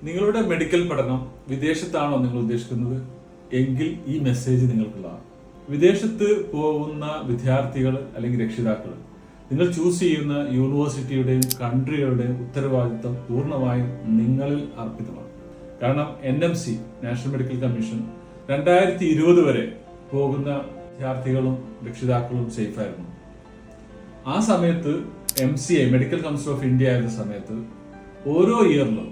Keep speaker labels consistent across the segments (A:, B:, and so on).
A: നിങ്ങളുടെ മെഡിക്കൽ പഠനം വിദേശത്താണോ നിങ്ങൾ ഉദ്ദേശിക്കുന്നത് എങ്കിൽ ഈ മെസ്സേജ് നിങ്ങൾക്കുള്ളതാണ്. വിദേശത്ത് പോകുന്ന വിദ്യാർത്ഥികൾ അല്ലെങ്കിൽ രക്ഷിതാക്കൾ, നിങ്ങൾ ചൂസ് ചെയ്യുന്ന യൂണിവേഴ്സിറ്റിയുടെയും കൺട്രികളുടെയും ഉത്തരവാദിത്തം പൂർണ്ണമായും നിങ്ങളിൽ അർപ്പിതമാണ്. കാരണം NMC നാഷണൽ മെഡിക്കൽ കമ്മീഷൻ 2020 വരെ പോകുന്ന വിദ്യാർത്ഥികളും രക്ഷിതാക്കളും സേഫായിരുന്നു. ആ സമയത്ത് MCI medical council of India ആയിരുന്ന സമയത്ത് ഓരോ ഇയറിലും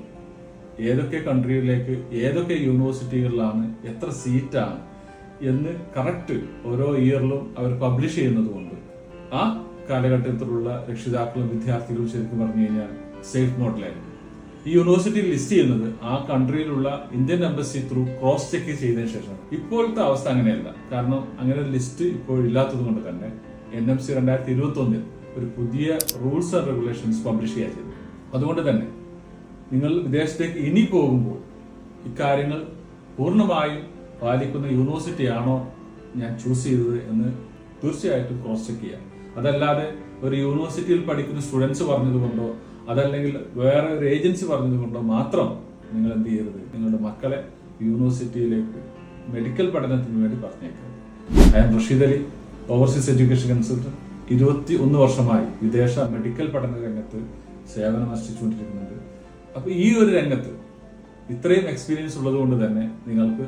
A: ഏതൊക്കെ കൺട്രിയിലേക്ക് ഏതൊക്കെ യൂണിവേഴ്സിറ്റികളിലാണ് എത്ര സീറ്റാണ് എന്ന് കറക്റ്റ് ഓരോ ഇയറിലും അവർ പബ്ലിഷ് ചെയ്യുന്നത് കൊണ്ട് ആ കാലഘട്ടത്തിലുള്ള രക്ഷിതാക്കളും വിദ്യാർത്ഥികളും ശരിക്കും പറഞ്ഞു കഴിഞ്ഞാൽ സേഫ് മോഡലായിരുന്നു. ഈ യൂണിവേഴ്സിറ്റി ലിസ്റ്റ് ചെയ്യുന്നത് ആ കൺട്രിയിലുള്ള Indian embassy through cross check ചെയ്തതിനു ശേഷം. ഇപ്പോഴത്തെ അവസ്ഥ അങ്ങനെയല്ല. കാരണം അങ്ങനെ ഒരു ലിസ്റ്റ് ഇപ്പോൾ ഇല്ലാത്തത് കൊണ്ട് തന്നെ NMC 2021 ഒരു പുതിയ റൂൾസ് ആൻഡ് റെഗുലേഷൻസ് പബ്ലിഷ് ചെയ്യാൻ ചെയ്തു. അതുകൊണ്ട് തന്നെ നിങ്ങൾ വിദേശത്തേക്ക് ഇനി പോകുമ്പോൾ ഇക്കാര്യങ്ങൾ പൂർണ്ണമായും പാലിക്കുന്ന യൂണിവേഴ്സിറ്റി ആണോ ഞാൻ ചൂസ് ചെയ്തത് എന്ന് തീർച്ചയായിട്ടും ക്രോസ് ചെക്ക് ചെയ്യാം. അതല്ലാതെ ഒരു യൂണിവേഴ്സിറ്റിയിൽ പഠിക്കുന്ന സ്റ്റുഡൻസ് പറഞ്ഞതുകൊണ്ടോ അതല്ലെങ്കിൽ വേറെ ഒരു ഏജൻസി പറഞ്ഞതുകൊണ്ടോ മാത്രം നിങ്ങൾ എന്ത് ചെയ്യരുത്, നിങ്ങളുടെ മക്കളെ യൂണിവേഴ്സിറ്റിയിലേക്ക് മെഡിക്കൽ പഠനത്തിന് വേണ്ടി പറഞ്ഞേക്കരുത്. I am Rasheed Ali, overseas education consultant. 21 വർഷമായി വിദേശ മെഡിക്കൽ പഠന രംഗത്ത് സേവനം അനുഷ്ഠിച്ചുകൊണ്ടിരിക്കുന്നുണ്ട്. അപ്പൊ ഈ ഒരു രംഗത്ത് ഇത്രയും എക്സ്പീരിയൻസ് ഉള്ളത് കൊണ്ട് തന്നെ നിങ്ങൾക്ക്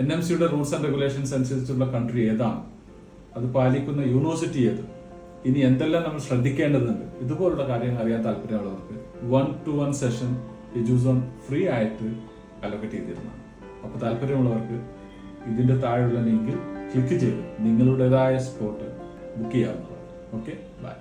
A: NMCയുടെ റൂൾസ് ആൻഡ് റെഗുലേഷൻസ് അനുസരിച്ചുള്ള കൺട്രി ഏതാണ്, അത് പാലിക്കുന്ന യൂണിവേഴ്സിറ്റി ഏത്, ഇനി എന്തെല്ലാം നമ്മൾ ശ്രദ്ധിക്കേണ്ടതുണ്ട്, ഇതുപോലുള്ള കാര്യങ്ങൾ അറിയാൻ താല്പര്യമുള്ളവർക്ക് 1-to-1 സെഷൻ എജുസോൺ ഫ്രീ ആയിട്ട് അലോക്കേറ്റ് ചെയ്തിരുന്നതാണ്. അപ്പോൾ താല്പര്യമുള്ളവർക്ക് ഇതിന്റെ താഴെയുള്ള ലിങ്കിൽ ക്ലിക്ക് ചെയ്ത് നിങ്ങളുടേതായ സ്പോട്ട് ബുക്ക് ചെയ്യാവുന്നതാണ്. Okay, by.